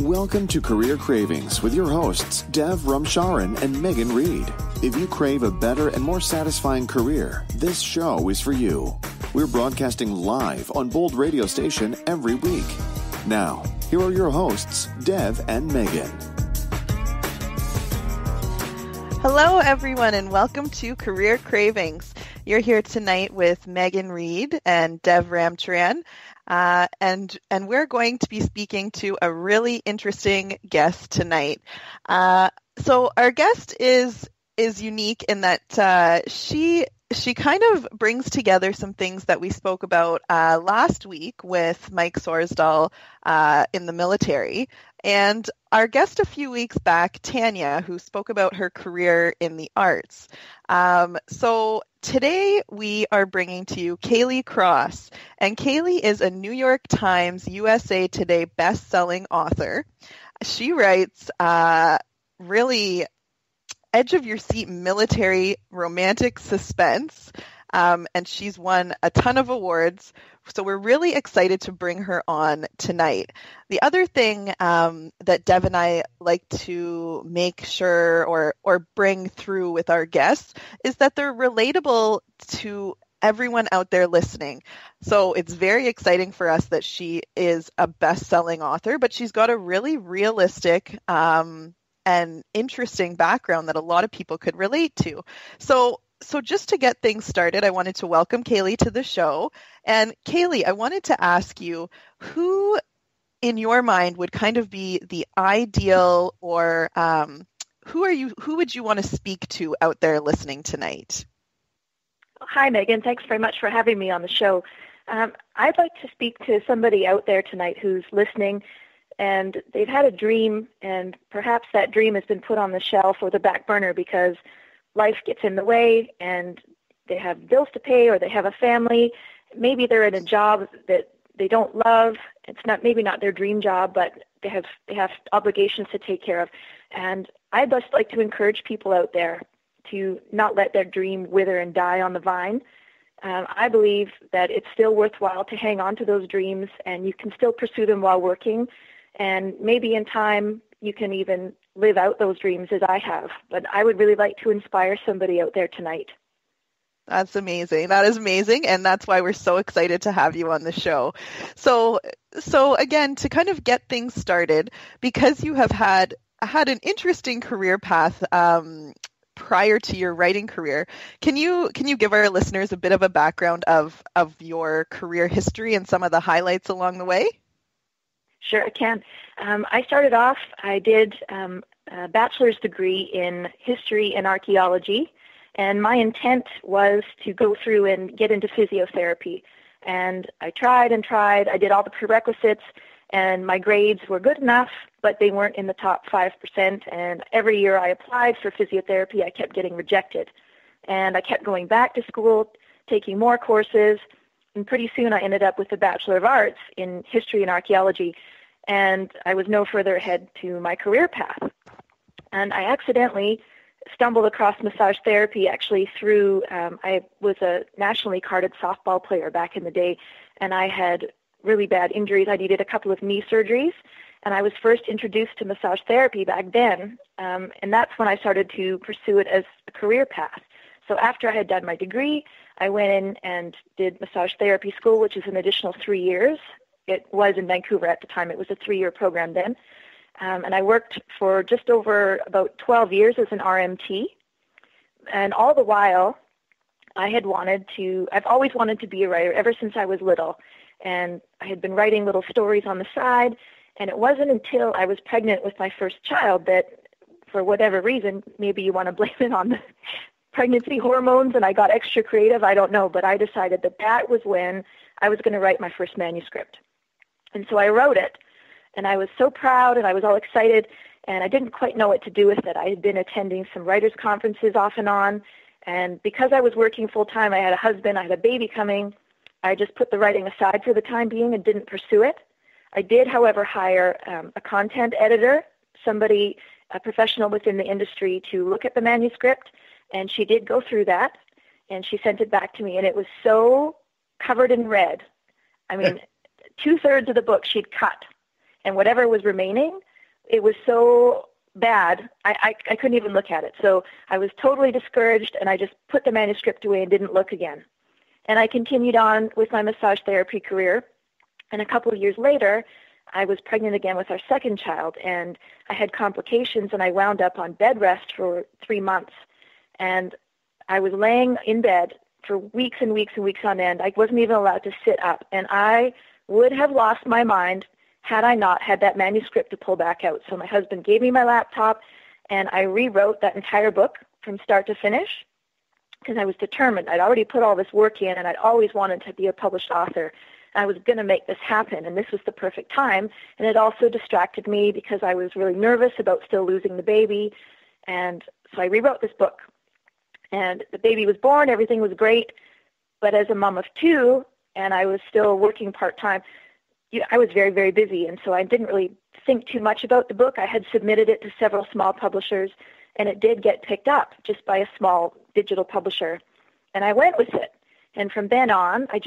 Welcome to Career Cravings with your hosts, Dev Ramcharan and Megan Reed. If you crave a better and more satisfying career, this show is for you. We're broadcasting live on Bold Radio Station every week. Now, here are your hosts, Dev and Megan. Hello, everyone, and welcome to Career Cravings. You're here tonight with Megan Reed and Dev Ramcharan. And we're going to be speaking to a really interesting guest tonight. So our guest is unique in that she kind of brings together some things that we spoke about last week with Mike Sorsdahl in the military. And our guest a few weeks back, Tanya, who spoke about her career in the arts. So today we are bringing to you Kaylee Cross. And Kaylee is a New York Times USA Today best-selling author. She writes really edge-of-your-seat military romantic suspense. And she's won a ton of awards. So we're really excited to bring her on tonight. The other thing that Dev and I like to make sure or bring through with our guests is that they're relatable to everyone out there listening. So it's very exciting for us that she is a best-selling author, but she's got a really realistic and interesting background that a lot of people could relate to. So just to get things started, I wanted to welcome Kaylee to the show. And Kaylee, I wanted to ask you, who in your mind would kind of be the ideal or who would you want to speak to out there listening tonight? Hi, Megan. Thanks very much for having me on the show. I'd like to speak to somebody out there tonight who's listening and they've had a dream and perhaps that dream has been put on the shelf or the back burner because life gets in the way and they have bills to pay or they have a family. Maybe they're in a job that they don't love. It's maybe not their dream job, but they have obligations to take care of. And I'd just like to encourage people out there to not let their dream wither and die on the vine. I believe that it's still worthwhile to hang on to those dreams and you can still pursue them while working. And maybe in time you can even live out those dreams as I have. But I would really like to inspire somebody out there tonight. That's amazing. That is amazing. And that's why we're so excited to have you on the show. So again, to kind of get things started, because you have had an interesting career path prior to your writing career, can you give our listeners a bit of a background of your career history and some of the highlights along the way? Sure, I can. I started off, I did a bachelor's degree in history and archaeology, and my intent was to go through and get into physiotherapy. And I tried and tried. I did all the prerequisites, and my grades were good enough, but they weren't in the top 5%. And every year I applied for physiotherapy, I kept getting rejected. And I kept going back to school, taking more courses, and pretty soon I ended up with a Bachelor of Arts in history and archaeology. And I was no further ahead to my career path. And I accidentally stumbled across massage therapy actually through, I was a nationally carded softball player back in the day, and I had really bad injuries. I needed a couple of knee surgeries, and I was first introduced to massage therapy back then, and that's when I started to pursue it as a career path. So after I had done my degree, I went in and did massage therapy school, which is an additional 3 years. It was in Vancouver at the time. It was a 3-year program then. And I worked for just over about 12 years as an RMT. And all the while, I've always wanted to be a writer ever since I was little. And I had been writing little stories on the side. And it wasn't until I was pregnant with my first child that, for whatever reason, maybe you want to blame it on the pregnancy hormones and I got extra creative, I don't know. But I decided that was when I was going to write my first manuscript. And so I wrote it, and I was so proud, and I was all excited, and I didn't quite know what to do with it. I had been attending some writers' conferences off and on, and because I was working full-time, I had a husband, I had a baby coming, I just put the writing aside for the time being and didn't pursue it. I did, however, hire a content editor, somebody, a professional within the industry, to look at the manuscript, and she did go through that, and she sent it back to me, and it was so covered in red. I mean, 2/3 of the book she'd cut, And whatever was remaining, it was so bad, I couldn't even look at it. So I was totally discouraged, and I just put the manuscript away and didn't look again. And I continued on with my massage therapy career. And a couple of years later, I was pregnant again with our second child, and I had complications, and I wound up on bed rest for 3 months. And I was laying in bed for weeks and weeks and weeks on end. I wasn't even allowed to sit up. And I would have lost my mind had I not had that manuscript to pull back out. So my husband gave me my laptop, and I rewrote that entire book from start to finish because I was determined. I'd already put all this work in, and I'd always wanted to be a published author. I was going to make this happen, and this was the perfect time. And it also distracted me because I was really nervous about still losing the baby. And so I rewrote this book. And the baby was born. Everything was great. But as a mom of two, and I was still working part-time, I was very, very busy. And so I didn't really think too much about the book. I had submitted it to several small publishers, and it did get picked up just by a small digital publisher. And I went with it. And from then on, I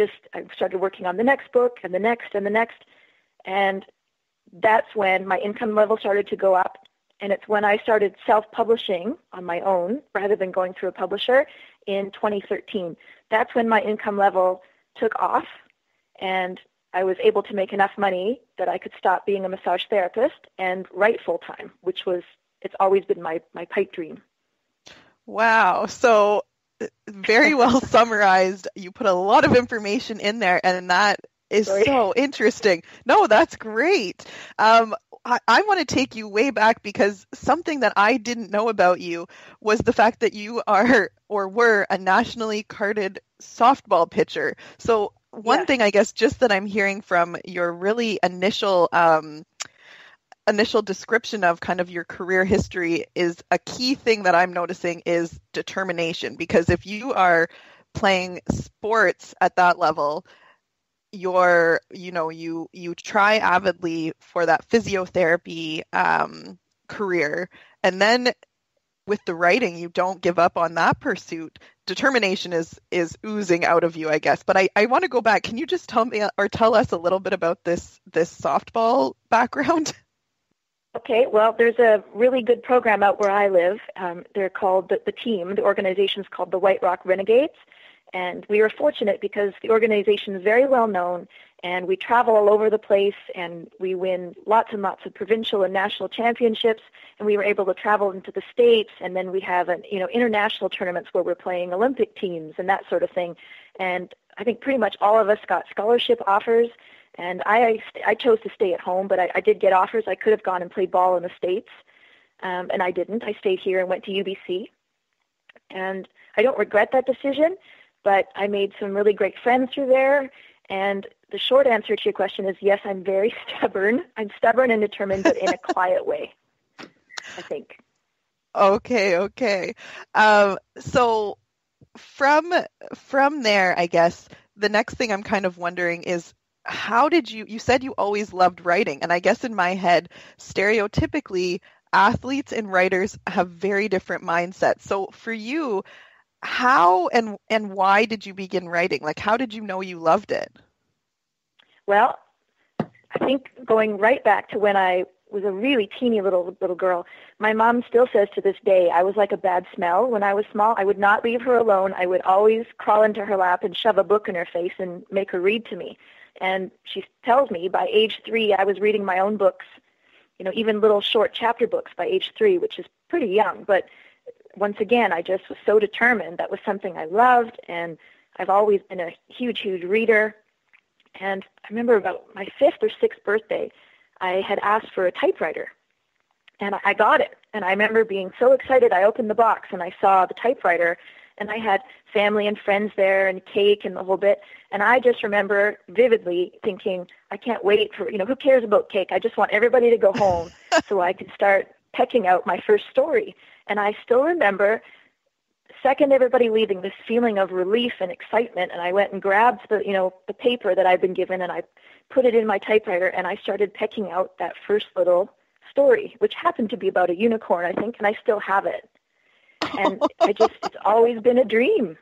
started working on the next book and the next and the next. And that's when my income level started to go up. And it's when I started self-publishing on my own rather than going through a publisher in 2013. That's when my income level took off, and I was able to make enough money that I could stop being a massage therapist and write full-time, it's always been my pipe dream. Wow. So very well summarized. You put a lot of information in there, and that is so interesting. No, that's great. I want to take you way back because something that I didn't know about you was the fact that you are or were a nationally carded softball pitcher. So one thing, I guess, just that I'm hearing from your really initial description of kind of your career history is a key thing that I'm noticing is determination. Because if you are playing sports at that level, you try avidly for that physiotherapy career, and then with the writing, you don't give up on that pursuit. Determination is oozing out of you, I guess. But I want to go back. Can you just tell me or tell us a little bit about this softball background? Okay, well, there's a really good program out where I live. They're called the organization's called the White Rock Renegades. And we were fortunate because the organization is very well known, and we travel all over the place, and we win lots and lots of provincial and national championships, and we were able to travel into the States, and then we have international tournaments where we're playing Olympic teams and that sort of thing. And I think pretty much all of us got scholarship offers, and I chose to stay at home, but I did get offers. I could have gone and played ball in the States, and I didn't. I stayed here and went to UBC, and I don't regret that decision. But I made some really great friends through there. And the short answer to your question is yes, I'm very stubborn. I'm stubborn and determined, but in a quiet way, I think. Okay. So from there, I guess, the next thing I'm kind of wondering is how did you said you always loved writing. And I guess in my head, stereotypically, athletes and writers have very different mindsets. So for you, how and why did you begin writing? Like, how did you know you loved it? Well, I think going right back to when I was a really teeny little girl, my mom still says to this day, I was like a bad smell when I was small. I would not leave her alone. I would always crawl into her lap and shove a book in her face and make her read to me. And she tells me by age 3, I was reading my own books, even little short chapter books by age 3, which is pretty young, but once again, I just was so determined. That was something I loved, and I've always been a huge, huge reader. And I remember about my 5th or 6th birthday, I had asked for a typewriter, and I got it. And I remember being so excited. I opened the box, and I saw the typewriter, and I had family and friends there and cake and the whole bit. And I just remember vividly thinking, I can't wait for, who cares about cake? I just want everybody to go home so I could start pecking out my first story. And I still remember, second everybody leaving, this feeling of relief and excitement, and I went and grabbed the paper that I'd been given, and I put it in my typewriter, and I started pecking out that first little story, which happened to be about a unicorn, I think, and I still have it. And it's always been a dream.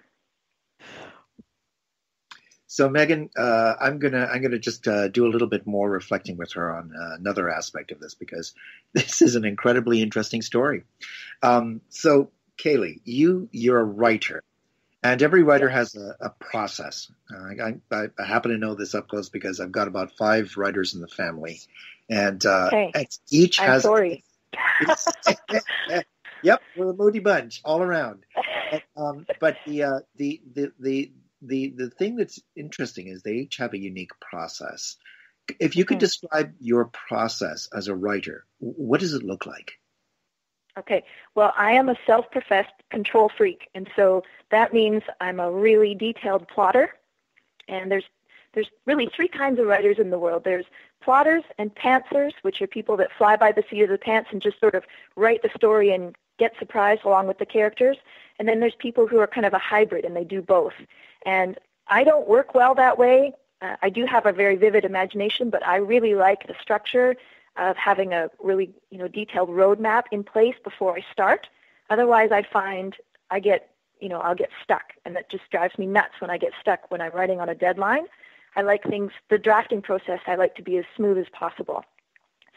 So Megan, I'm gonna just do a little bit more reflecting with her on another aspect of this, because this is an incredibly interesting story. So Kaylee, you're a writer, and every writer has a process. I happen to know this up close because I've got about 5 writers in the family, and each has. I'm sorry. Yep, we're a moody bunch all around. But the thing that's interesting is they each have a unique process. If you could describe your process as a writer, what does it look like? Okay. Well, I am a self-professed control freak, and so that means I'm a really detailed plotter. And there's really 3 kinds of writers in the world. There's plotters and pantsers, which are people that fly by the seat of the pants and just sort of write the story and get surprised along with the characters. And then there's people who are kind of a hybrid, and they do both. And I don't work well that way. I do have a very vivid imagination, but I really like the structure of having a really, detailed roadmap in place before I start. Otherwise, I find I'll get stuck, and that just drives me nuts when I get stuck when I'm writing on a deadline. I like the drafting process, I like to be as smooth as possible.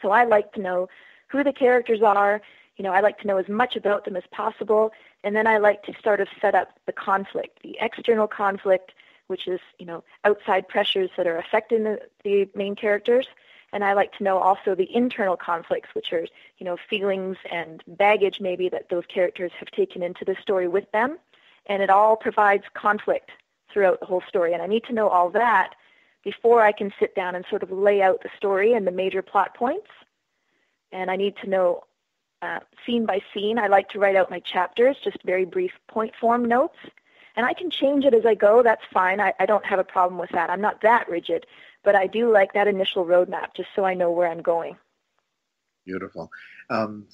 So I like to know who the characters are. I like to know as much about them as possible, and then I like to sort of set up the conflict, the external conflict, which is, outside pressures that are affecting the main characters. And I like to know also the internal conflicts, which are, feelings and baggage maybe that those characters have taken into the story with them. And it all provides conflict throughout the whole story. And I need to know all that before I can sit down and sort of lay out the story and the major plot points. And I need to know scene by scene. I like to write out my chapters, just very brief point form notes. And I can change it as I go. That's fine. I don't have a problem with that. I'm not that rigid. But I do like that initial roadmap, just so I know where I'm going. Beautiful.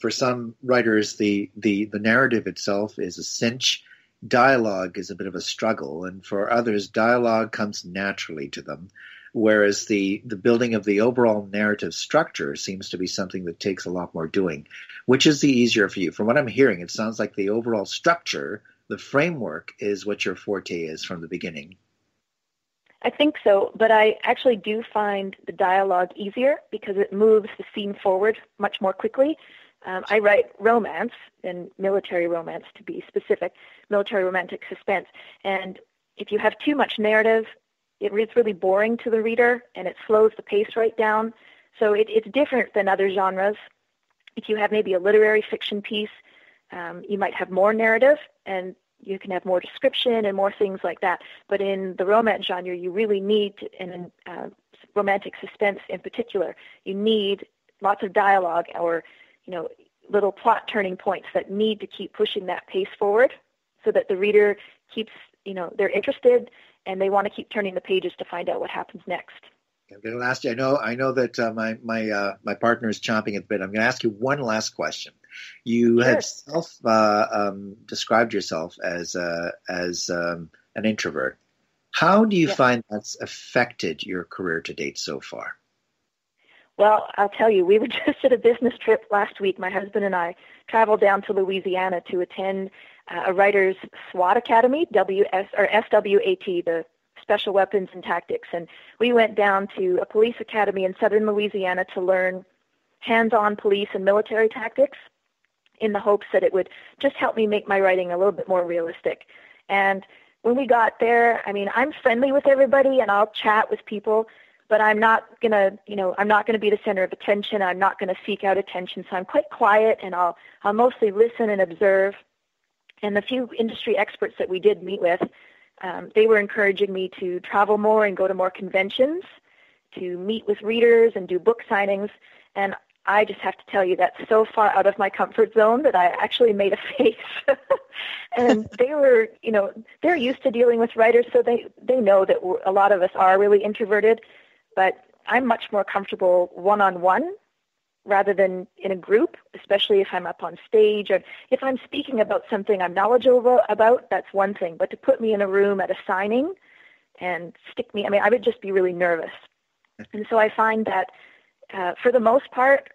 For some writers, the narrative itself is a cinch. Dialogue is a bit of a struggle. And for others, dialogue comes naturally to them. Whereas the building of the overall narrative structure seems to be something that takes a lot more doing. Which is the easier for you? From what I'm hearing, it sounds like the overall structure, the framework, is what your forte is from the beginning. I think so, but I actually do find the dialogue easier because it moves the scene forward much more quickly. I write romance, and military romance to be specific, military romantic suspense. And if you have too much narrative, it's really boring to the reader, and it slows the pace right down. So it's different than other genres. If you have maybe a literary fiction piece, you might have more narrative, and you can have more description and more things like that. But in the romance genre, you really need, in romantic suspense in particular, you need lots of dialogue or, little plot turning points that need to keep pushing that pace forward so that the reader keeps, they're interested and they want to keep turning the pages to find out what happens next. I'm going to ask you, I know that my partner is chomping at the bit. I'm going to ask you one last question. You have described yourself as an introvert. How do you find that's affected your career to date so far? Well, I'll tell you, we were just at a business trip last week. My husband and I traveled down to Louisiana to attend a writer's SWAT Academy, SWAT, the Special Weapons and Tactics. And we went down to a police academy in southern Louisiana to learn hands-on police and military tactics in the hopes that it would just help me make my writing a little bit more realistic. And when we got there, I'm friendly with everybody and I'll chat with people, but I'm not gonna be the center of attention. I'm not gonna seek out attention. So I'm quite quiet and I'll mostly listen and observe. And the few industry experts that we did meet with, they were encouraging me to travel more and go to more conventions, to meet with readers and do book signings. And I just have to tell you, that's so far out of my comfort zone that I actually made a face. And they were, they're used to dealing with writers, so they know that a lot of us are really introverted. But I'm much more comfortable one-on-one rather than in a group, especially if I'm up on stage or if I'm speaking about something I'm knowledgeable about, that's one thing. But to put me in a room at a signing and stick me, I would just be really nervous. And so I find that for the most part,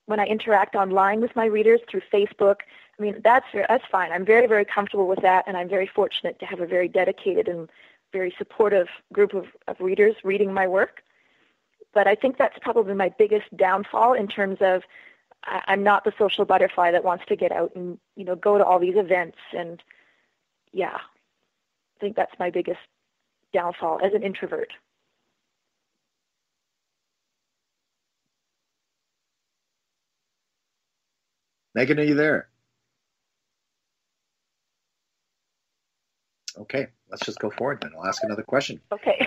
when I interact online with my readers through Facebook, that's fine. I'm very, very comfortable with that, and I'm very fortunate to have a very dedicated and very supportive group of readers reading my work. But I think that's probably my biggest downfall in terms of I'm not the social butterfly that wants to get out and, go to all these events. And yeah, I think that's my biggest downfall as an introvert. Megan, are you there? Okay, let's just go forward then. I'll ask another question. Okay.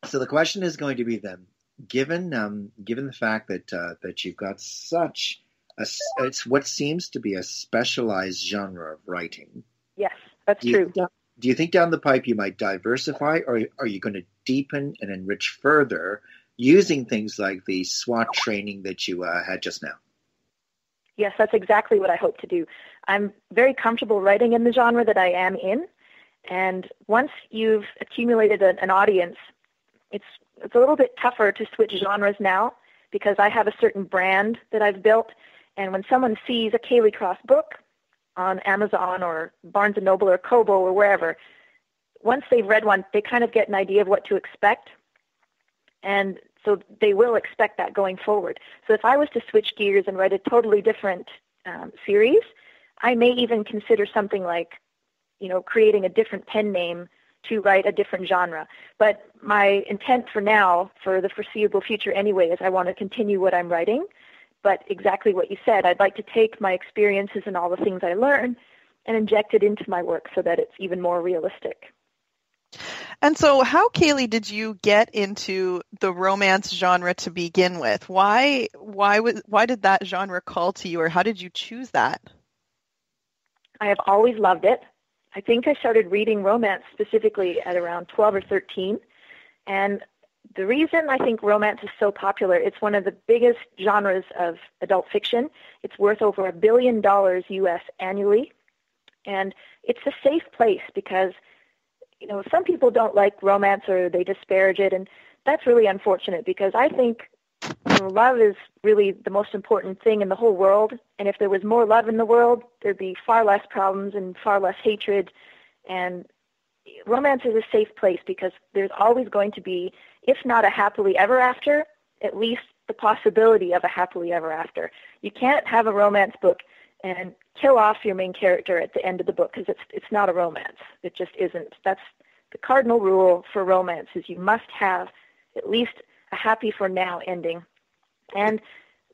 So the question is going to be then, given the fact that you've got such it's what seems to be a specialized genre of writing. Yes, that's true. Do you think down the pipe you might diversify, or are you going to deepen and enrich further using things like the SWOT training that you had just now? Yes, that's exactly what I hope to do. I'm very comfortable writing in the genre that I am in, and once you've accumulated an audience, it's a little bit tougher to switch genres now because I have a certain brand that I've built, and when someone sees a Kaylee Cross book on Amazon or Barnes & Noble or Kobo or wherever, once they've read one, they kind of get an idea of what to expect, and so they will expect that going forward. So if I was to switch gears and write a totally different series, I may even consider something like, creating a different pen name to write a different genre. But my intent for now, for the foreseeable future anyway, is I want to continue what I'm writing. But exactly what you said, I'd like to take my experiences and all the things I learn and inject it into my work so that it's even more realistic. And so how, Kaylee, did you get into the romance genre to begin with? Why did that genre call to you, or how did you choose that? I have always loved it. I think I started reading romance specifically at around 12 or 13. And the reason I think romance is so popular, it's one of the biggest genres of adult fiction. It's worth over $1 billion US annually. And it's a safe place because, some people don't like romance or they disparage it. And that's really unfortunate because I think love is really the most important thing in the whole world. And if there was more love in the world, there'd be far less problems and far less hatred. And romance is a safe place because there's always going to be, if not a happily ever after, at least the possibility of a happily ever after. You can't have a romance book and kill off your main character at the end of the book because it's not a romance. It just isn't. That's the cardinal rule for romance, is you must have at least a happy for now ending. And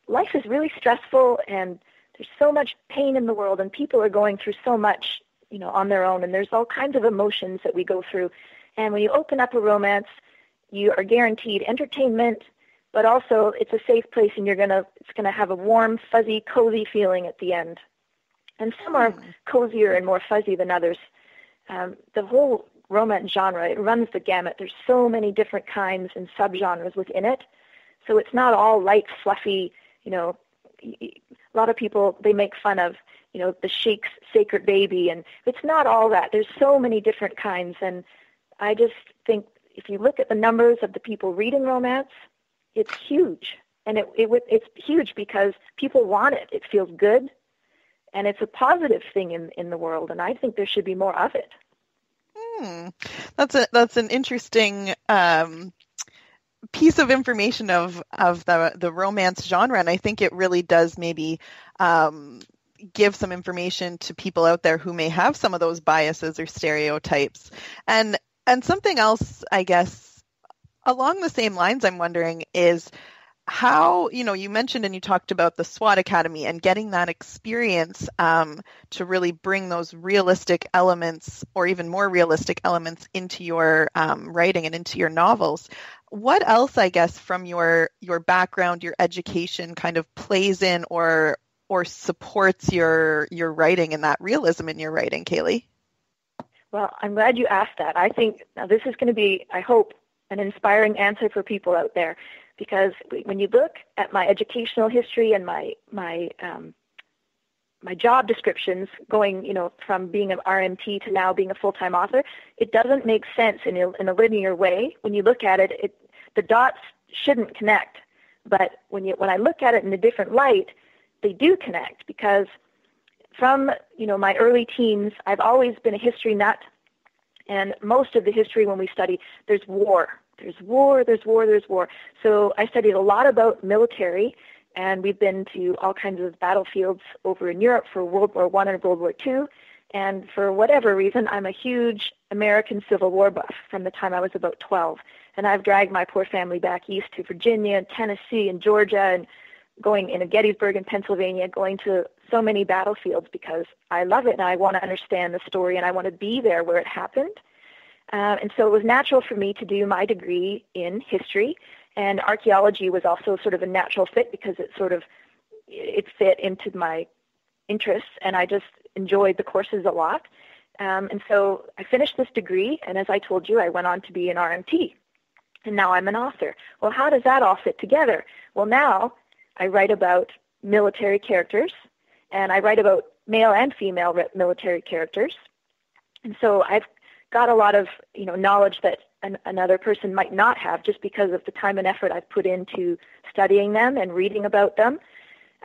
life is really stressful, and there's so much pain in the world, and people are going through so much, on their own, and there's all kinds of emotions that we go through. And when you open up a romance, you are guaranteed entertainment, but also it's a safe place, and it's gonna have a warm, fuzzy, cozy feeling at the end. And some are cozier and more fuzzy than others. The whole romance genre, it runs the gamut. There's so many different kinds and subgenres within it. So it's not all light, fluffy, a lot of people, they make fun of, the Sheik's Sacred Baby, and it's not all that. There's so many different kinds, and I just think if you look at the numbers of the people reading romance, it's huge. And it's huge because people want it. It feels good, and it's a positive thing in the world, and I think there should be more of it. That's an interesting piece of information of the romance genre, and I think it really does maybe give some information to people out there who may have some of those biases or stereotypes. And something else, I guess, along the same lines, I'm wondering is how, you mentioned and you talked about the SWOT Academy and getting that experience to really bring those realistic elements or even more realistic elements into your writing and into your novels. What else, I guess, from your background, your education kind of plays in or supports your writing and that realism in your writing, Kaylee? Well, I'm glad you asked that. I think now this is going to be, I hope, an inspiring answer for people out there. Because when you look at my educational history and my job descriptions going, from being an RMT to now being a full-time author, it doesn't make sense in a linear way. When you look at it, the dots shouldn't connect. But when I look at it in a different light, they do connect because from, my early teens, I've always been a history nut. And most of the history when we study, there's war. There's war, there's war, there's war. So I studied a lot about military, and we've been to all kinds of battlefields over in Europe for World War I and World War II. And for whatever reason, I'm a huge American Civil War buff from the time I was about 12. And I've dragged my poor family back east to Virginia and Tennessee and Georgia and going into Gettysburg and Pennsylvania, going to so many battlefields because I love it and I want to understand the story and I want to be there where it happened. And so it was natural for me to do my degree in history, and archaeology was also sort of a natural fit because it fit into my interests, and I just enjoyed the courses a lot. And so I finished this degree, and as I told you, I went on to be an RMT, and now I'm an author. Well, how does that all fit together? Well, now I write about military characters, and I write about male and female military characters. And so I've got a lot of knowledge that another person might not have just because of the time and effort I've put into studying them and reading about them.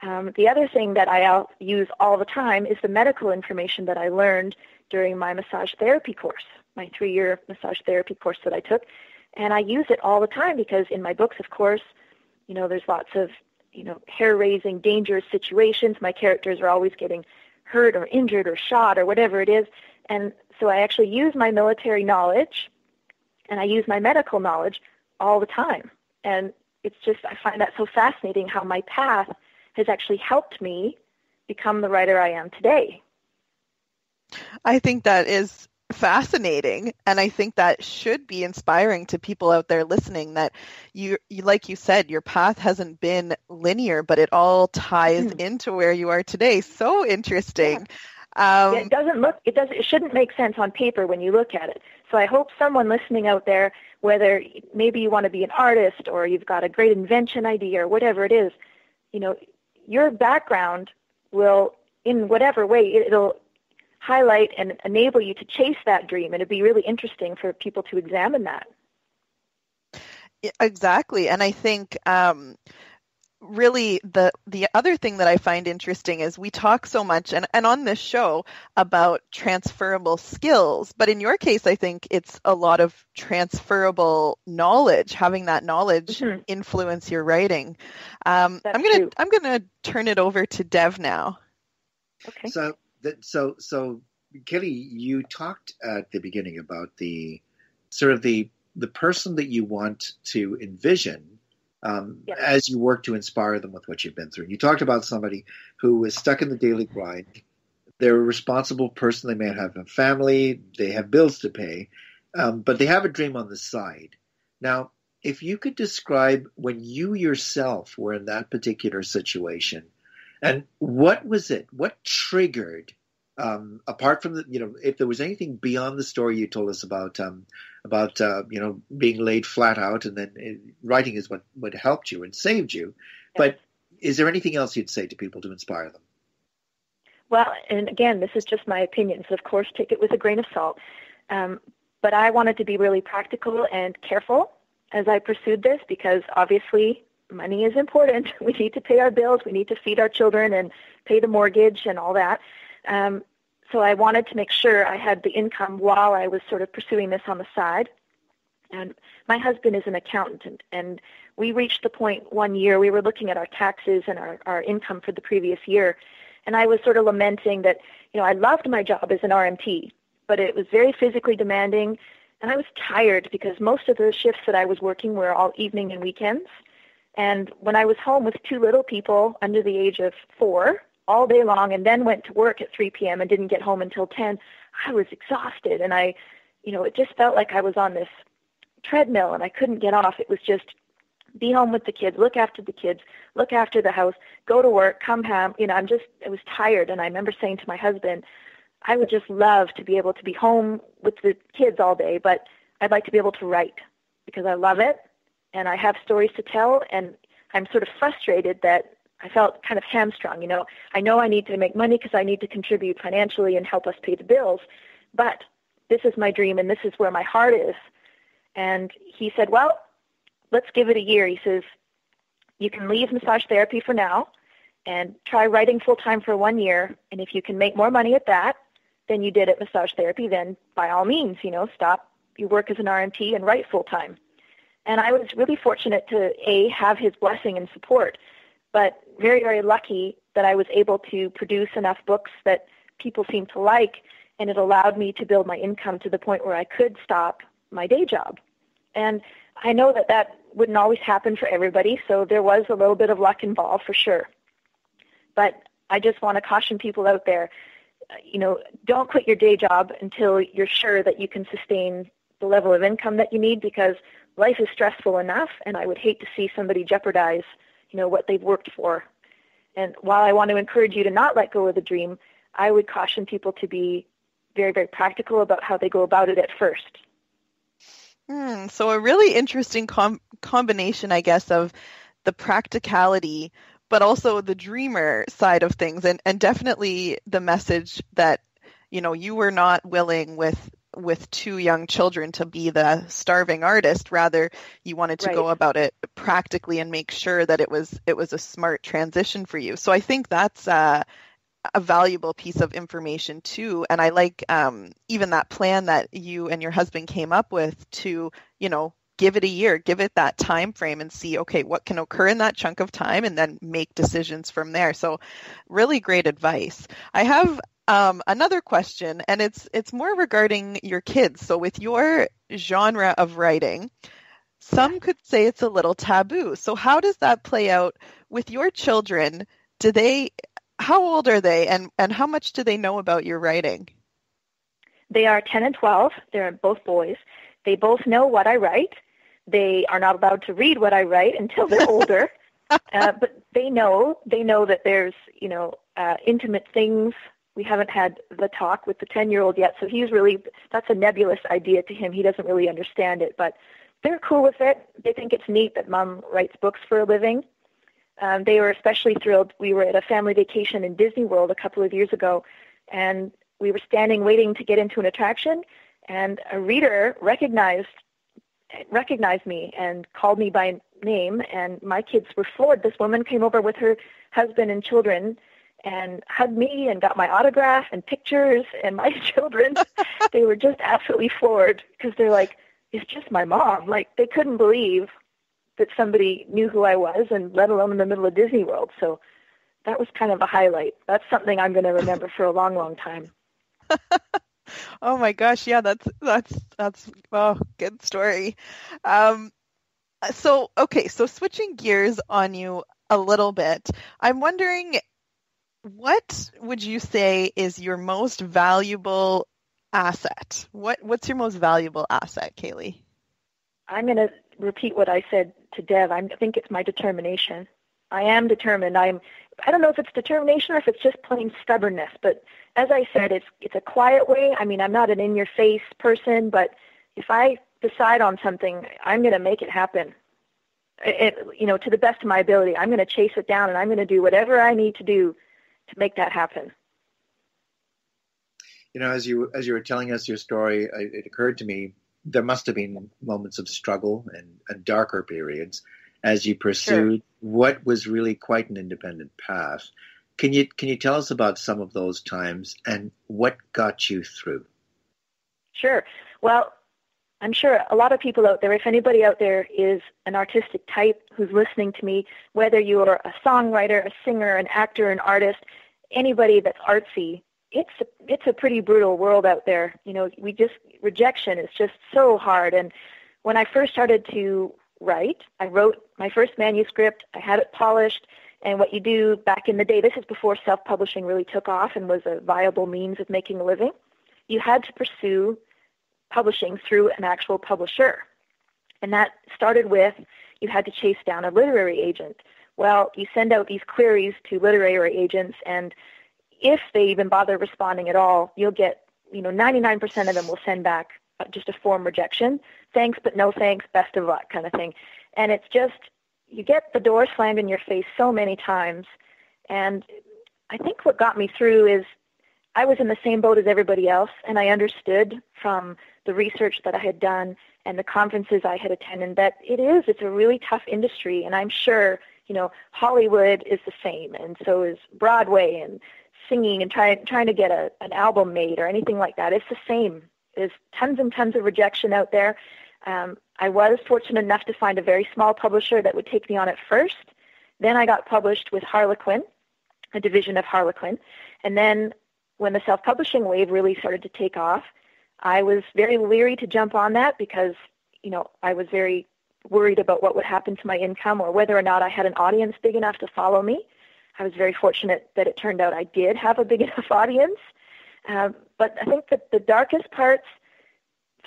The other thing that I use all the time is the medical information that I learned during my massage therapy course, my 3-year massage therapy course that I took. And I use it all the time because in my books, of course, there's lots of, hair-raising, dangerous situations. My characters are always getting hurt or injured or shot or whatever it is. And so I actually use my military knowledge and I use my medical knowledge all the time. And it's just, I find that so fascinating how my path has actually helped me become the writer I am today. I think that is fascinating, and I think that should be inspiring to people out there listening, that you like you said, your path hasn't been linear, but it all ties into where you are today. So interesting. Yeah. It shouldn't make sense on paper when you look at it. So I hope someone listening out there, whether maybe you want to be an artist or you've got a great invention idea or whatever it is, your background will, in whatever way, it'll highlight and enable you to chase that dream. And it'd be really interesting for people to examine that. Exactly. And I think really the other thing that I find interesting is we talk so much and on this show about transferable skills, but in your case, I think it's a lot of transferable knowledge, having that knowledge influence your writing. I'm gonna turn it over to Dev now. Okay. So Kelly, you talked at the beginning about the sort of the person that you want to envision as you work to inspire them with what you've been through. You talked about somebody who is stuck in the daily grind. They're a responsible person. They may have a family. They have bills to pay, but they have a dream on the side. Now, if you could describe when you yourself were in that particular situation, and what was it? What triggered, apart from if there was anything beyond the story you told us about being laid flat out, and then writing is what helped you and saved you. But is there anything else you'd say to people to inspire them? Well, and again, this is just my opinion, so of course take it with a grain of salt. But I wanted to be really practical and careful as I pursued this because obviously money is important. We need to pay our bills. We need to feed our children and pay the mortgage and all that. So I wanted to make sure I had the income while I was sort of pursuing this on the side. And my husband is an accountant, and we reached the point one year we were looking at our taxes and our income for the previous year. And I was sort of lamenting that, I loved my job as an RMT, but it was very physically demanding. And I was tired because most of the shifts that I was working were all evening and weekends. And when I was home with 2 little people under the age of 4 all day long and then went to work at 3 p.m. and didn't get home until 10, I was exhausted. And it just felt like I was on this treadmill and I couldn't get off. It was just be home with the kids, look after the house, go to work, come home. I was tired. And I remember saying to my husband, I would just love to be able to be home with the kids all day, but I'd like to be able to write because I love it. And I have stories to tell, and I'm sort of frustrated that I felt kind of hamstrung. I know I need to make money because I need to contribute financially and help us pay the bills, but this is my dream and this is where my heart is. And he said, well, let's give it a year. He says, you can leave massage therapy for now and try writing full-time for 1 year, and if you can make more money at that, than you did at massage therapy, then by all means, stop your work as an RMT and write full time. And I was really fortunate to, have his blessing and support, but very, very lucky that I was able to produce enough books that people seemed to like, and it allowed me to build my income to the point where I could stop my day job. And I know that that wouldn't always happen for everybody, so there was a little bit of luck involved for sure. But I just want to caution people out there, don't quit your day job until you're sure that you can sustain the level of income that you need, because life is stressful enough, and I would hate to see somebody jeopardize, what they've worked for. And while I want to encourage you to not let go of the dream, I would caution people to be very, very practical about how they go about it at first. So a really interesting combination, I guess, of the practicality, but also the dreamer side of things, and definitely the message that, you were not willing with two young children to be the starving artist. Rather, you wanted to go about it practically and make sure that it was a smart transition for you. So I think that's a valuable piece of information too. And I like even that plan that you and your husband came up with to, give it a year, give it that time frame and see, okay, what can occur in that chunk of time, and then make decisions from there. So really great advice. I have another question, and it's more regarding your kids. So with your genre of writing, some could say it's a little taboo. So how does that play out with your children? How old are they, and how much do they know about your writing? They are 10 and 12. They're both boys. They both know what I write. They are not allowed to read what I write until they're older. But they know that there's, intimate things. We haven't had the talk with the 10-year-old yet, so that's a nebulous idea to him. He doesn't really understand it, but they're cool with it. They think it's neat that Mom writes books for a living. They were especially thrilled. We were at a family vacation in Disney World a couple of years ago, and we were standing waiting to get into an attraction, and a reader recognized me and called me by name, and my kids were floored. This woman came over with her husband and children and hugged me and got my autograph and pictures, and my children, they were just absolutely floored because they're like, it's just my mom. Like, they couldn't believe that somebody knew who I was, and let alone in the middle of Disney World. So that was kind of a highlight. That's something I'm going to remember for a long, long time. Oh my gosh. Yeah, that's good story. So switching gears on you a little bit, I'm wondering, what would you say is your most valuable asset? What's your most valuable asset, Kaylee? I'm going to repeat what I said to Dev. I think it's my determination. I am determined. I don't know if it's determination or if it's just plain stubbornness, but as I said, it's a quiet way. I mean, I'm not an in-your-face person, but if I decide on something, I'm going to make it happen. To the best of my ability. I'm going to chase it down, and I'm going to do whatever I need to do to make that happen. As you were telling us your story, it occurred to me there must have been moments of struggle and darker periods as you pursued what was really quite an independent path. Can you tell us about some of those times and what got you through? Sure. Well, I'm sure a lot of people out there, if anybody out there is an artistic type who's listening to me, whether you're a songwriter, a singer, an actor, an artist, anybody that's artsy, it's a pretty brutal world out there. Rejection is just so hard. And when I first started to write, I wrote my first manuscript, I had it polished, and what you do back in the day, this is before self-publishing really took off and was a viable means of making a living, you had to pursue publishing through an actual publisher. And that started with, you had to chase down a literary agent. Well, you send out these queries to literary agents, and if they even bother responding at all, you'll get, 99% of them will send back just a form rejection. Thanks, but no thanks, best of luck kind of thing. And it's just, you get the door slammed in your face so many times. And I think what got me through is I was in the same boat as everybody else, and I understood from the research that I had done and the conferences I had attended that it's a really tough industry. And I'm sure, Hollywood is the same, and so is Broadway and singing and trying to get an album made or anything like that. It's the same. There's tons and tons of rejection out there. I was fortunate enough to find a very small publisher that would take me on at first. Then I got published with Harlequin, a division of Harlequin. And then when the self-publishing wave really started to take off, I was very leery to jump on that because, I was very worried about what would happen to my income or whether or not I had an audience big enough to follow me. I was very fortunate that it turned out I did have a big enough audience. But I think that the darkest parts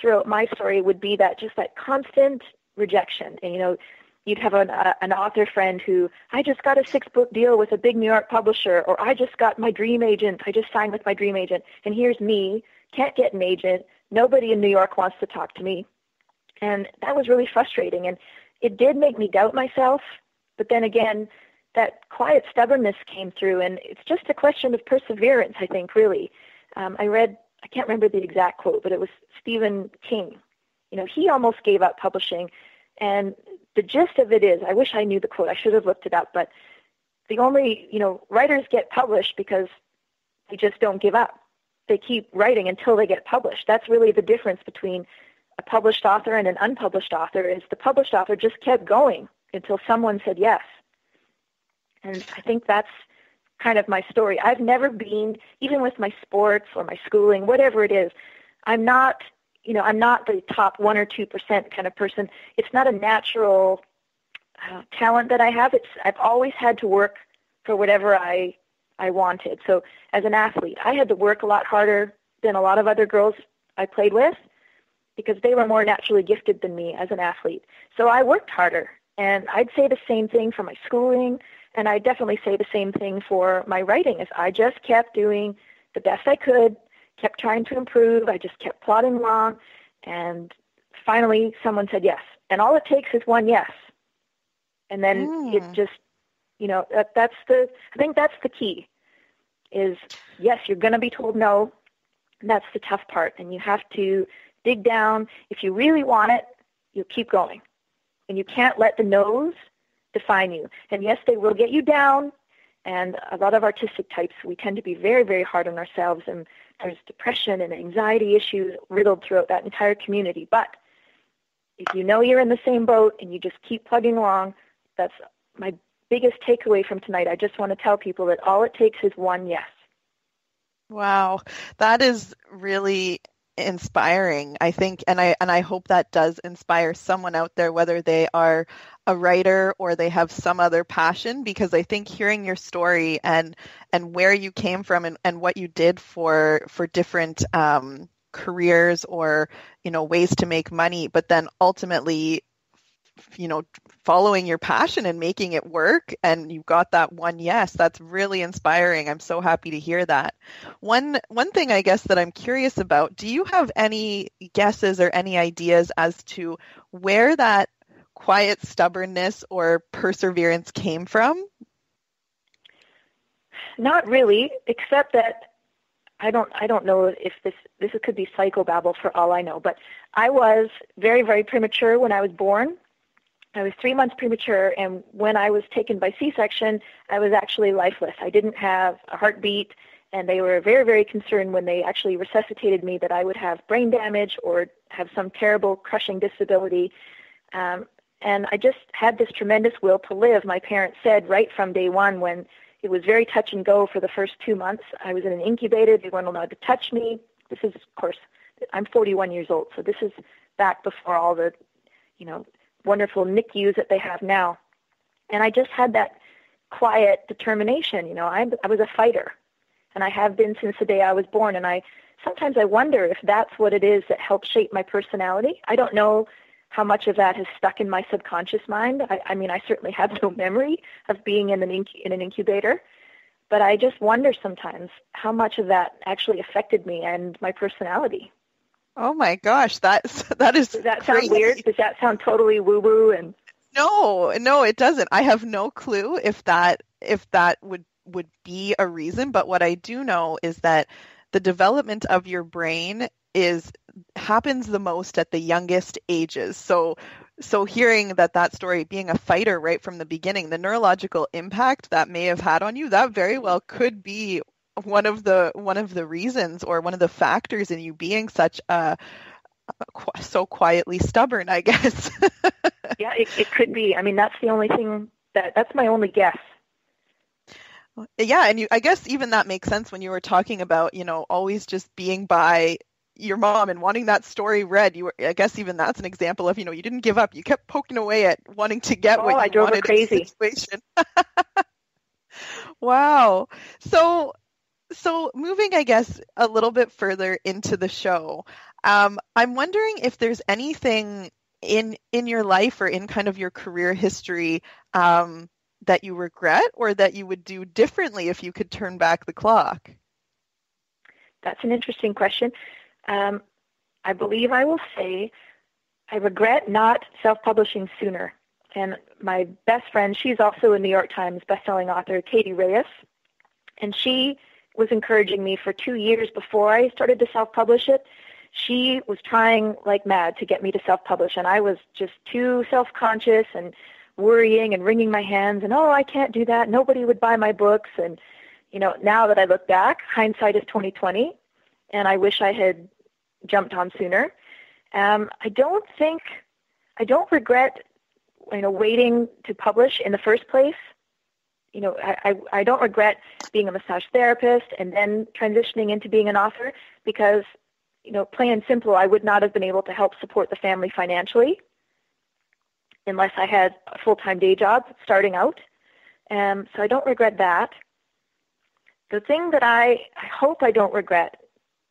throughout my story would be that constant rejection. And, you'd have an author friend who, I just got a 6-book deal with a big New York publisher, or I just got my dream agent. I just signed with my dream agent. And here's me, can't get an agent. Nobody in New York wants to talk to me. And that was really frustrating. And it did make me doubt myself. But then again, that quiet stubbornness came through. And it's just a question of perseverance, I think, really. I can't remember the exact quote, but it was Stephen King. He almost gave up publishing. And the gist of it is, I wish I knew the quote. I should have looked it up. But the only, writers get published because they just don't give up. They keep writing until they get published. That's really the difference between a published author and an unpublished author, is the published author just kept going until someone said yes. And I think that's kind of my story. I've never been, even with my sports or my schooling, whatever it is, I'm not the top 1 or 2% kind of person. It's not a natural talent that I have. I've always had to work for whatever I wanted. So as an athlete, I had to work a lot harder than a lot of other girls I played with because they were more naturally gifted than me as an athlete. So I worked harder. And I'd say the same thing for my schooling, and I definitely say the same thing for my writing, is I just kept doing the best I could, kept trying to improve. I just kept plodding along, and finally someone said yes. And all it takes is one yes. And then it just, I think that's the key, is yes, you're going to be told no. And that's the tough part. And you have to dig down. If you really want it, you'll keep going. And you can't let the no's define you. And yes, they will get you down. And a lot of artistic types, we tend to be very, very hard on ourselves. And there's depression and anxiety issues riddled throughout that entire community. But if you know you're in the same boat and you just keep plugging along, that's my biggest takeaway from tonight. I just want to tell people that all it takes is one yes. Wow, that is really inspiring, I think, and I hope that does inspire someone out there, whether they are a writer or they have some other passion, because I think hearing your story and where you came from and what you did for different careers or ways to make money, but then ultimately following your passion and making it work, and you got that one yes, that's really inspiring. I'm so happy to hear that. One thing I guess that I'm curious about, do you have any guesses or any ideas as to where that quiet stubbornness or perseverance came from? Not really, except that I don't know if this could be psychobabble for all I know, but I was very, very premature when I was born. I was 3 months premature, and when I was taken by C-section, I was actually lifeless. I didn't have a heartbeat, and they were very, very concerned when they actually resuscitated me that I would have brain damage or have some terrible crushing disability. And I just had this tremendous will to live. My parents said right from day one, when it was very touch and go for the first 2 months, I was in an incubator. They weren't allowed to touch me. This is, of course, I'm 41 years old, so this is back before all the, wonderful NICUs that they have now. And I just had that quiet determination. I was a fighter, and I have been since the day I was born. And sometimes I wonder if that's what it is that helped shape my personality. I don't know how much of that has stuck in my subconscious mind. I mean, I certainly have no memory of being in an incubator, but I just wonder sometimes how much of that actually affected me and my personality. Oh my gosh, that is. Does that sound weird? Does that sound totally woo-woo? And no, it doesn't. I have no clue if that would be a reason. But what I do know is that the development of your brain happens the most at the youngest ages. So hearing that story, being a fighter right from the beginning, the neurological impact that may have had on you, that very well could be one of the reasons or one of the factors in you being such so quietly stubborn, I guess. Yeah, it could be. I mean, that's the only thing that's my only guess. Yeah, and I guess even that makes sense when you were talking about, always just being by your mom and wanting that story read. I guess even that's an example of, you didn't give up. You kept poking away at wanting to get what you I drove wanted her crazy. in the situation. Wow. So moving, I guess, a little bit further into the show, I'm wondering if there's anything in your life or in kind of your career history that you regret or that you would do differently if you could turn back the clock? That's an interesting question. I believe I will say I regret not self-publishing sooner. And my best friend, she's also a New York Times bestselling author, Katie Reyes, and she was encouraging me for 2 years before I started to self-publish it. She was trying like mad to get me to self-publish, and I was just too self-conscious and worrying and wringing my hands and, I can't do that. Nobody would buy my books. And, now that I look back, hindsight is 20/20, and I wish I had jumped on sooner. I don't regret, waiting to publish in the first place. I don't regret being a massage therapist and then transitioning into being an author because, plain and simple, I would not have been able to help support the family financially unless I had a full-time day job starting out. So I don't regret that. The thing that I hope I don't regret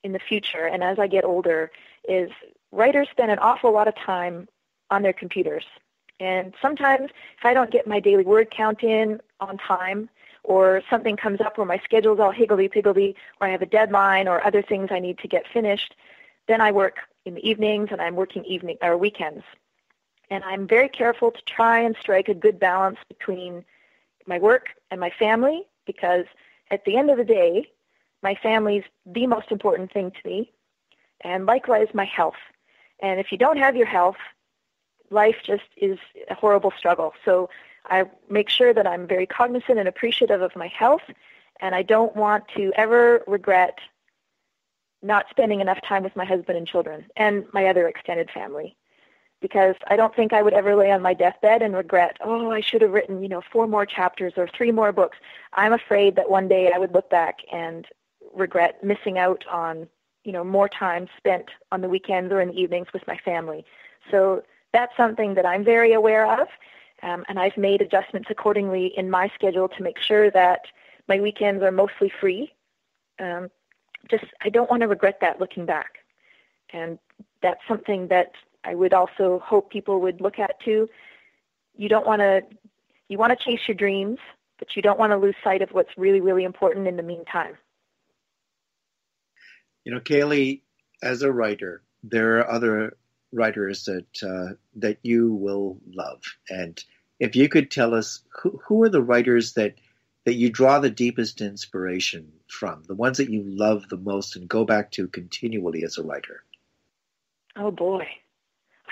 in the future and as I get older is writers spend an awful lot of time on their computers. And sometimes if I don't get my daily word count in on time or something comes up where my schedule's all higgledy-piggledy or I have a deadline or other things I need to get finished, then I work in the evenings and I'm working weekends. And I'm very careful to try and strike a good balance between my work and my family because at the end of the day, my family's the most important thing to me, and likewise my health. And if you don't have your health, life just is a horrible struggle. So I make sure that I'm very cognizant and appreciative of my health, and I don't want to ever regret not spending enough time with my husband and children and my other extended family. Because I don't think I would ever lay on my deathbed and regret, I should have written, 4 more chapters or 3 more books. I'm afraid that one day I would look back and regret missing out on, more time spent on the weekends or in the evenings with my family. So that's something that I'm very aware of, and I've made adjustments accordingly in my schedule to make sure that my weekends are mostly free. I don't want to regret that looking back. And that's something that I would also hope people would look at too. You want to chase your dreams, but you don't want to lose sight of what's really, really important in the meantime. Kaylee, as a writer, there are other writers that you will love. And if you could tell us who are the writers that you draw the deepest inspiration from, the ones that you love the most and go back to continually as a writer? Oh, boy.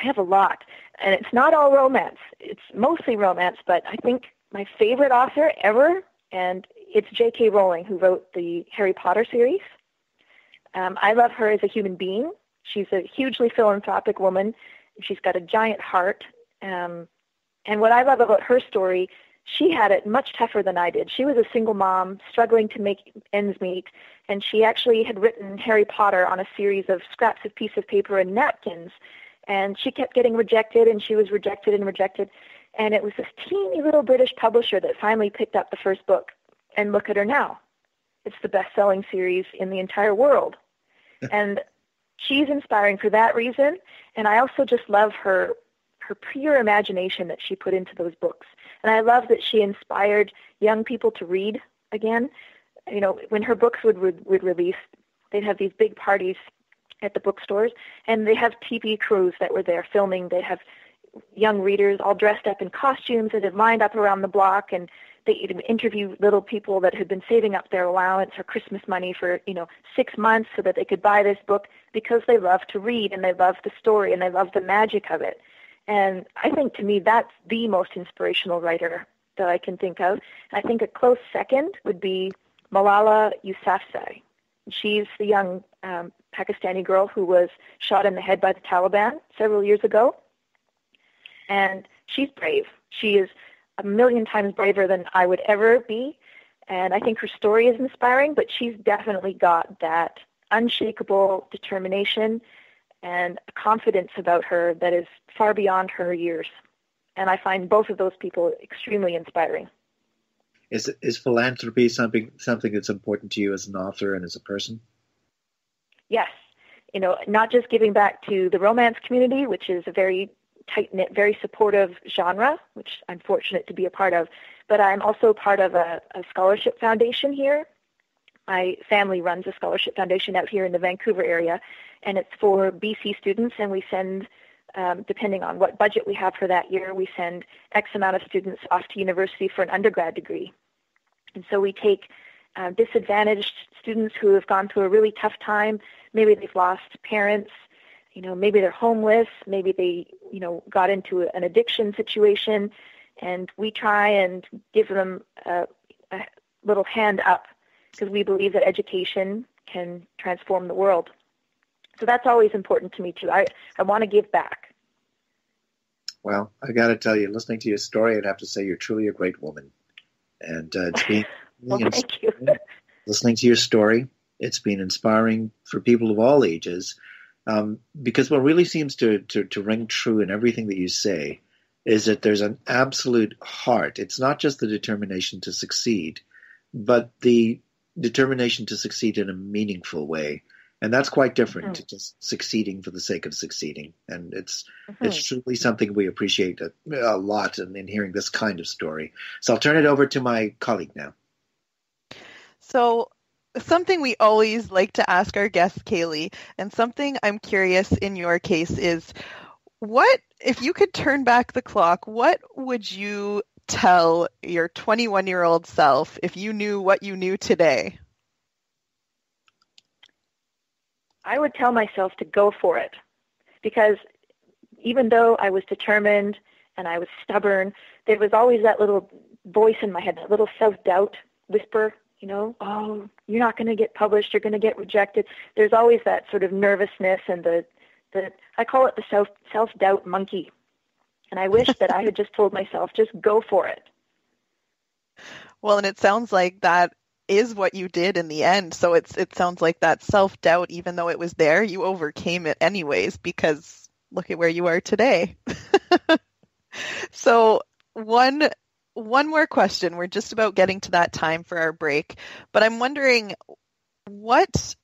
I have a lot, and it's not all romance. It's mostly romance, but I think my favorite author ever, and it's J.K. Rowling, who wrote the Harry Potter series. I love her as a human being. She's a hugely philanthropic woman. She's got a giant heart. And what I love about her story, she had it much tougher than I did. She was a single mom struggling to make ends meet, and she actually had written Harry Potter on a series of scraps of piece of paper and napkins. And she kept getting rejected, and she was rejected and rejected. And it was this teeny little British publisher that finally picked up the first book. And look at her now. It's the best-selling series in the entire world. And she's inspiring for that reason. And I also just love her pure imagination that she put into those books. And I love that she inspired young people to read again. When her books would release, they'd have these big parties at the bookstores, and they have TV crews that were there filming. They have young readers all dressed up in costumes that had lined up around the block, and they interview little people that had been saving up their allowance or Christmas money for 6 months so that they could buy this book because they love to read and they love the story and they love the magic of it. And I think to me that's the most inspirational writer that I can think of. I think a close second would be Malala Yousafzai. She's the young Pakistani girl who was shot in the head by the Taliban several years ago. And she's brave. She is a million times braver than I would ever be. And I think her story is inspiring, but she's definitely got that unshakable determination and a confidence about her that is far beyond her years. And I find both of those people extremely inspiring. Is philanthropy something that's important to you as an author and as a person? Yes. Not just giving back to the romance community, which is a very tight-knit, very supportive genre, which I'm fortunate to be a part of, but I'm also part of a scholarship foundation here. My family runs a scholarship foundation out here in the Vancouver area, and it's for BC students, and we send, depending on what budget we have for that year, we send X amount of students off to university for an undergrad degree. And so we take disadvantaged students who have gone through a really tough time. Maybe they've lost parents, maybe they're homeless, maybe they, got into an addiction situation, and we try and give them a little hand up because we believe that education can transform the world. So that's always important to me too. I want to give back. Well, I got to tell you, listening to your story, I'd have to say you're truly a great woman. And it's been well, thank you. Listening to your story, it's been inspiring for people of all ages. Because what really seems to ring true in everything that you say is that there's an absolute heart. It's not just the determination to succeed, but the determination to succeed in a meaningful way. And that's quite different to just succeeding for the sake of succeeding. And it's truly something we appreciate a lot in hearing this kind of story. So I'll turn it over to my colleague now. So something we always like to ask our guests, Kaylee, and something I'm curious in your case is, what, if you could turn back the clock, what would you tell your 21-year-old self if you knew what you knew today? I would tell myself to go for it, because even though I was determined and I was stubborn, there was always that little voice in my head, that little self-doubt whisper, oh, you're not going to get published, you're going to get rejected. There's always that sort of nervousness and the I call it the self-doubt monkey. And I wish that I had just told myself, just go for it. Well, and it sounds like that is what you did in the end. So it sounds like that self-doubt, even though it was there, you overcame it anyways, because look at where you are today. So one more question. We're just about getting to that time for our break, but I'm wondering, what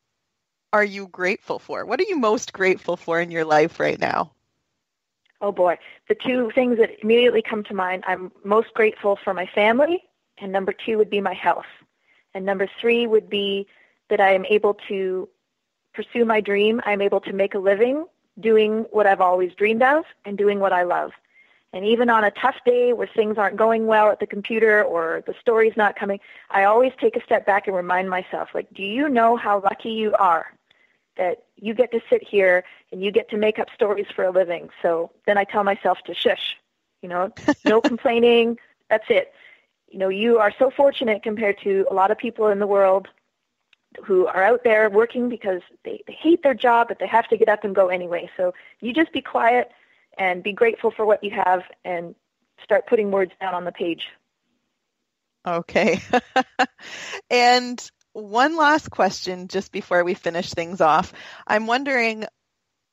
are you grateful for? What are you most grateful for in your life right now? Oh boy. The two things that immediately come to mind, I'm most grateful for my family, and number 2 would be my health. And number 3 would be that I am able to pursue my dream. I'm able to make a living doing what I've always dreamed of and doing what I love. And even on a tough day where things aren't going well at the computer or the story's not coming, I always take a step back and remind myself, do you know how lucky you are that you get to sit here and you get to make up stories for a living? So then I tell myself to shush, no complaining. That's it. You are so fortunate compared to a lot of people in the world who are out there working because they hate their job, but they have to get up and go anyway. So you just be quiet and be grateful for what you have and start putting words down on the page. Okay. And one last question just before we finish things off. I'm wondering,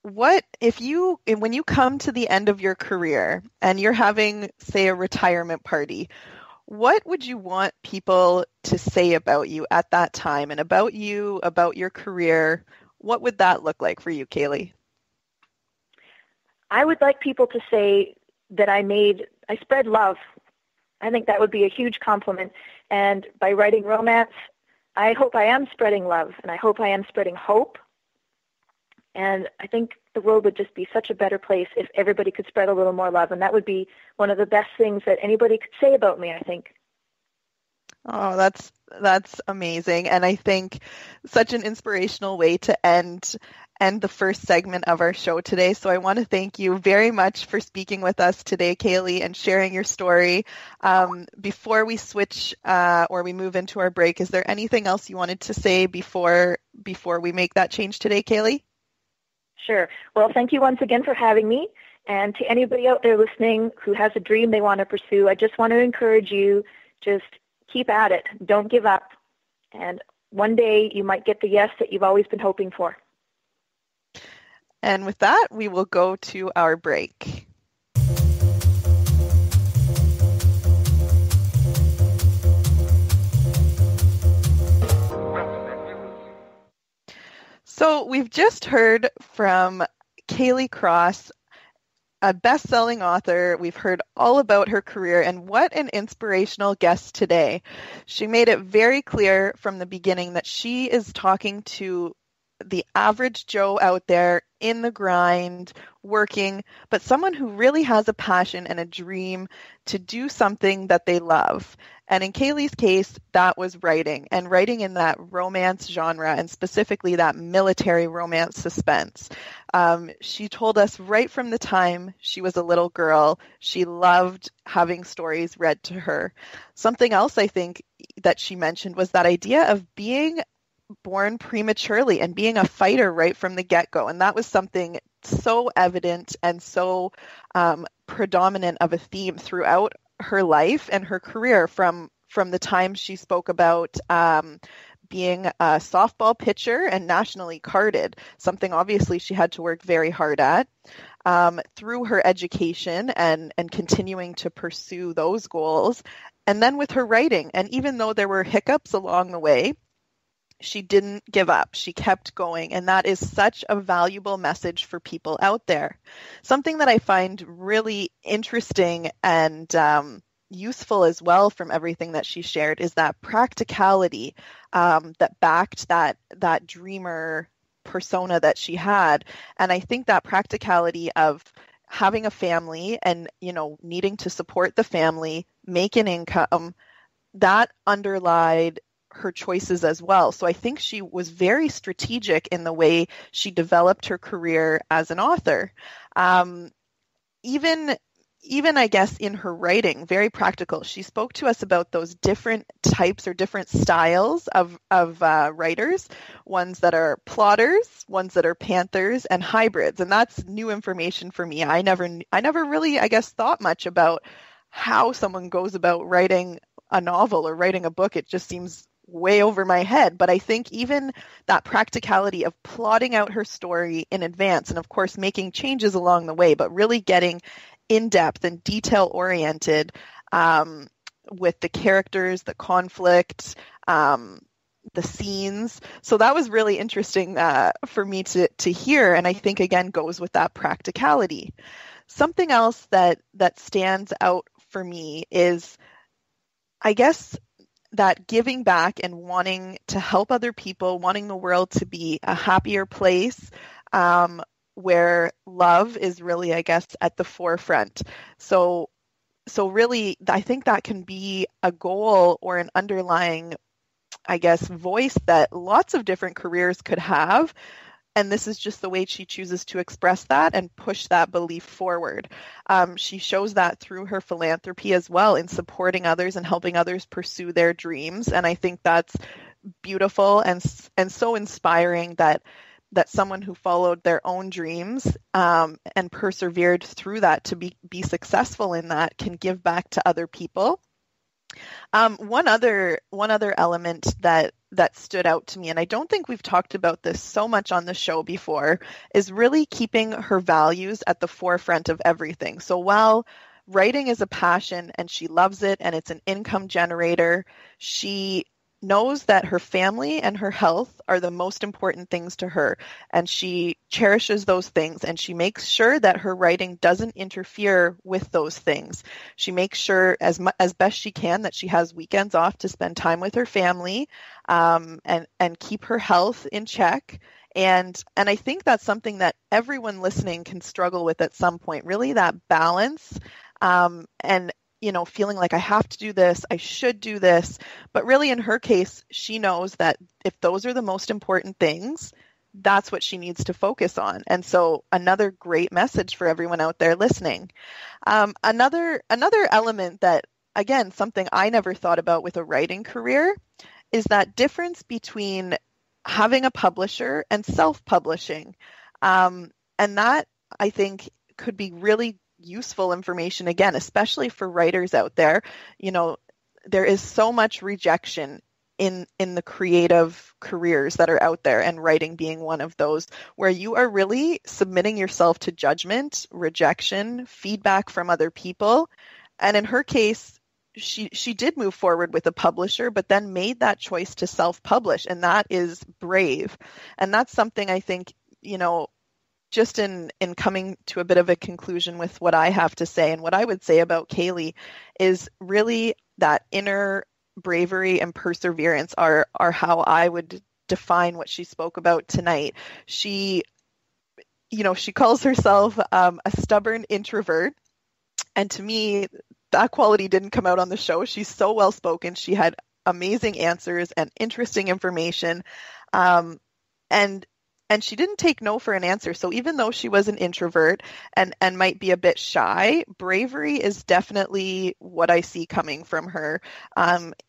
when you come to the end of your career and you're having, say, a retirement party, what would you want people to say about you at that time and about you, about your career? What would that look like for you, Kaylee? I would like people to say that I spread love. I think that would be a huge compliment. And by writing romance, I hope I am spreading love, and I hope I am spreading hope. And I think the world would just be such a better place if everybody could spread a little more love. And that would be one of the best things that anybody could say about me, I think. Oh, that's amazing. And I think such an inspirational way to end. end the first segment of our show today. So I want to thank you very much for speaking with us today, Kaylee, and sharing your story. Before we switch or we move into our break, is there anything else you wanted to say before we make that change today, Kaylee? Sure. Well, thank you once again for having me. And to anybody out there listening who has a dream they want to pursue, I just want to encourage you, just keep at it. Don't give up. And one day you might get the yes that you've always been hoping for. And with that, we will go to our break. So we've just heard from Kaylee Cross, a best-selling author. We've heard all about her career, and what an inspirational guest today. She made it very clear from the beginning that she is talking to the average Joe out there in the grind, working, but someone who really has a passion and a dream to do something that they love. And in Kaylee's case, that was writing, and writing in that romance genre, and specifically that military romance suspense. She told us right from the time she was a little girl, she loved having stories read to her. Something else I think that she mentioned was that idea of being born prematurely and being a fighter right from the get-go. And that was something so evident and so predominant of a theme throughout her life and her career, from the time she spoke about being a softball pitcher and nationally carded, something obviously she had to work very hard at, through her education and continuing to pursue those goals, and then with her writing. And even though there were hiccups along the way, she didn't give up. She kept going. And that is such a valuable message for people out there. Something that I find really interesting and useful as well from everything that she shared is that practicality that backed that dreamer persona that she had. And I think that practicality of having a family and, needing to support the family, make an income, that underlied her choices as well. So I think she was very strategic in the way she developed her career as an author. Even I guess in her writing, very practical. She spoke to us about those different types or different styles of writers, ones that are plotters, ones that are panthers, and hybrids. And that's new information for me. I never really, I guess, thought much about how someone goes about writing a novel or writing a book. It just seems way over my head. But I think even that practicality of plotting out her story in advance, and of course making changes along the way, but really getting in-depth and detail-oriented with the characters, the conflict, the scenes. So that was really interesting for me to hear, and I think, again, goes with that practicality. Something else that stands out for me is, I guess, that giving back and wanting to help other people, wanting the world to be a happier place, where love is really, I guess, at the forefront. So really, I think that can be a goal or an underlying, I guess, voice that lots of different careers could have. And this is just the way she chooses to express that and push that belief forward. She shows that through her philanthropy as well, in supporting others and helping others pursue their dreams. And I think that's beautiful and so inspiring that someone who followed their own dreams and persevered through that to be successful in that can give back to other people. One other element that stood out to me, and I don't think we've talked about this so much on the show before, is really keeping her values at the forefront of everything. So while writing is a passion and she loves it and it's an income generator, she knows that her family and her health are the most important things to her, and she cherishes those things, and she makes sure that her writing doesn't interfere with those things. She makes sure as best she can that she has weekends off to spend time with her family, and keep her health in check. And I think that's something that everyone listening can struggle with at some point, really, that balance, and feeling like I have to do this, I should do this. But really, in her case, she knows that if those are the most important things, that's what she needs to focus on. And so another great message for everyone out there listening. Another element that, again, something I never thought about with a writing career is that difference between having a publisher and self-publishing. And that, I think, could be really useful information, again, especially for writers out there. There is so much rejection in the creative careers that are out there, and writing being one of those, where you are really submitting yourself to judgment, rejection, feedback from other people. And in her case, she did move forward with a publisher, but then made that choice to self-publish, and that is brave. And that's something I think, just in coming to a bit of a conclusion with what I have to say, and what I would say about Kaylee is really that inner bravery and perseverance are how I would define what she spoke about tonight. She calls herself a stubborn introvert. And to me, that quality didn't come out on the show. She's so well spoken. She had amazing answers and interesting information. And she didn't take no for an answer. So even though she was an introvert and might be a bit shy, bravery is definitely what I see coming from her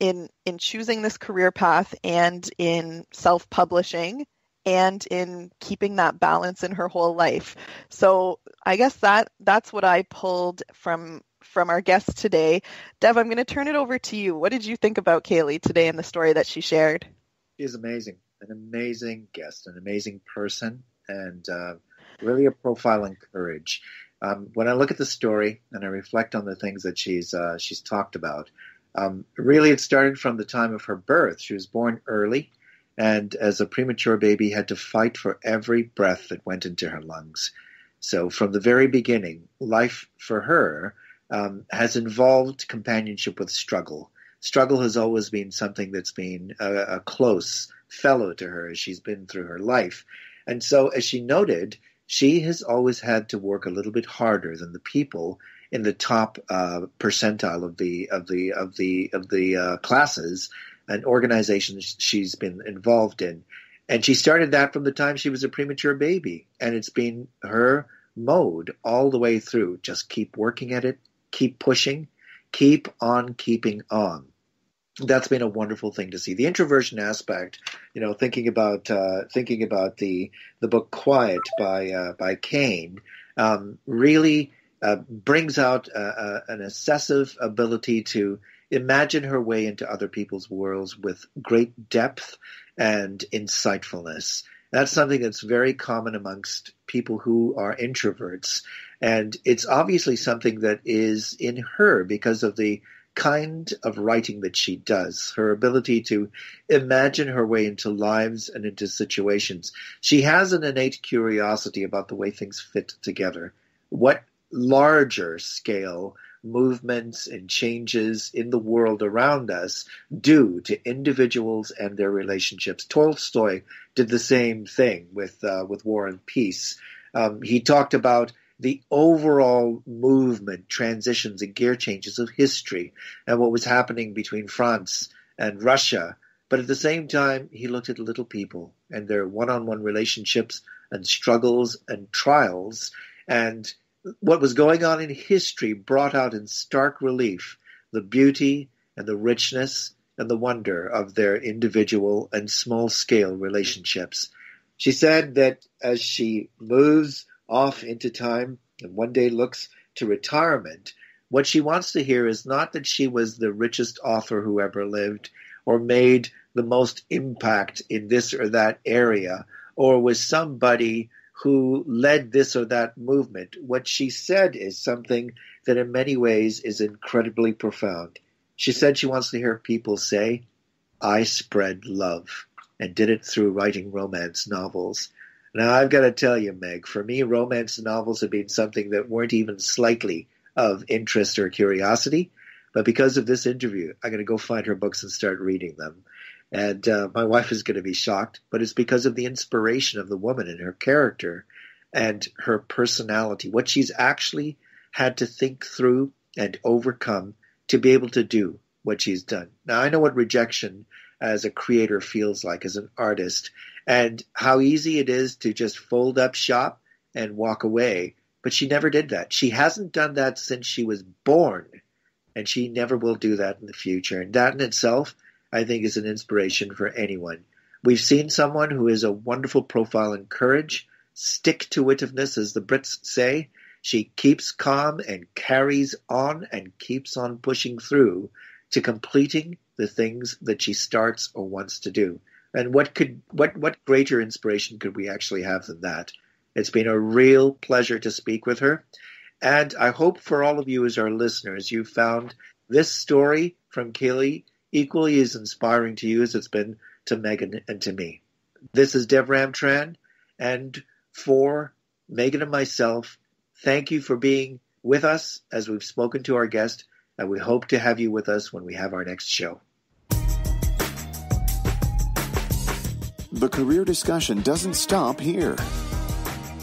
in choosing this career path, and in self-publishing, and in keeping that balance in her whole life. So I guess that's what I pulled from our guest today. Dev, I'm going to turn it over to you. What did you think about Kaylee today and the story that she shared? She's amazing. An amazing guest, an amazing person, and really a profile in courage. When I look at the story and I reflect on the things that she's talked about, really it started from the time of her birth. She was born early, and as a premature baby had to fight for every breath that went into her lungs. So from the very beginning, life for her has involved companionship with struggle. Struggle has always been something that's been a close fellow to her as she's been through her life. And so, as she noted, she has always had to work a little bit harder than the people in the top percentile of the classes and organizations she's been involved in. And she started that from the time she was a premature baby. And it's been her mode all the way through. Just keep working at it, keep pushing, keep on keeping on. That's been a wonderful thing to see. The introversion aspect, thinking about the book Quiet by Kane, really brings out an obsessive ability to imagine her way into other people's worlds with great depth and insightfulness. That's something that's very common amongst people who are introverts, and it's obviously something that is in her because of the kind of writing that she does, her ability to imagine her way into lives and into situations. She has an innate curiosity about the way things fit together. What larger scale movements and changes in the world around us do to individuals and their relationships. Tolstoy did the same thing with War and Peace. He talked about the overall movement, transitions and gear changes of history and what was happening between France and Russia. But at the same time, he looked at little people and their one-on-one relationships and struggles and trials. And what was going on in history brought out in stark relief the beauty and the richness and the wonder of their individual and small-scale relationships. She said that as she moves off into time and one day looks to retirement, what she wants to hear is not that she was the richest author who ever lived or made the most impact in this or that area or was somebody who led this or that movement. What she said is something that in many ways is incredibly profound. She said she wants to hear people say, "I spread love," and did it through writing romance novels. Now, I've got to tell you, Meg, for me, romance novels have been something that weren't even slightly of interest or curiosity. But because of this interview, I'm going to go find her books and start reading them. And my wife is going to be shocked, but it's because of the inspiration of the woman and her character and her personality, what she's actually had to think through and overcome to be able to do what she's done. Now, I know what rejection as a creator feels like, as an artist, and how easy it is to just fold up shop and walk away. But she never did that. She hasn't done that since she was born, and she never will do that in the future. And that in itself, I think, is an inspiration for anyone. We've seen someone who is a wonderful profile in courage, stick-to-itiveness, as the Brits say. She keeps calm and carries on and keeps on pushing through to completing the things that she starts or wants to do. And what greater inspiration could we actually have than that? It's been a real pleasure to speak with her. And I hope for all of you as our listeners, you found this story from Kaylee equally as inspiring to you as it's been to Megan and to me. This is Dev Ramtran, and for Megan and myself, thank you for being with us as we've spoken to our guest, and we hope to have you with us when we have our next show. The career discussion doesn't stop here.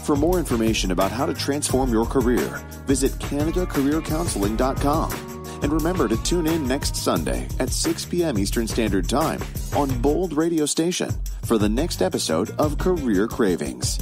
For more information about how to transform your career, visit CanadaCareerCounseling.com. And remember to tune in next Sunday at 6 p.m. Eastern Standard Time on Bold Radio Station for the next episode of Career Cravings.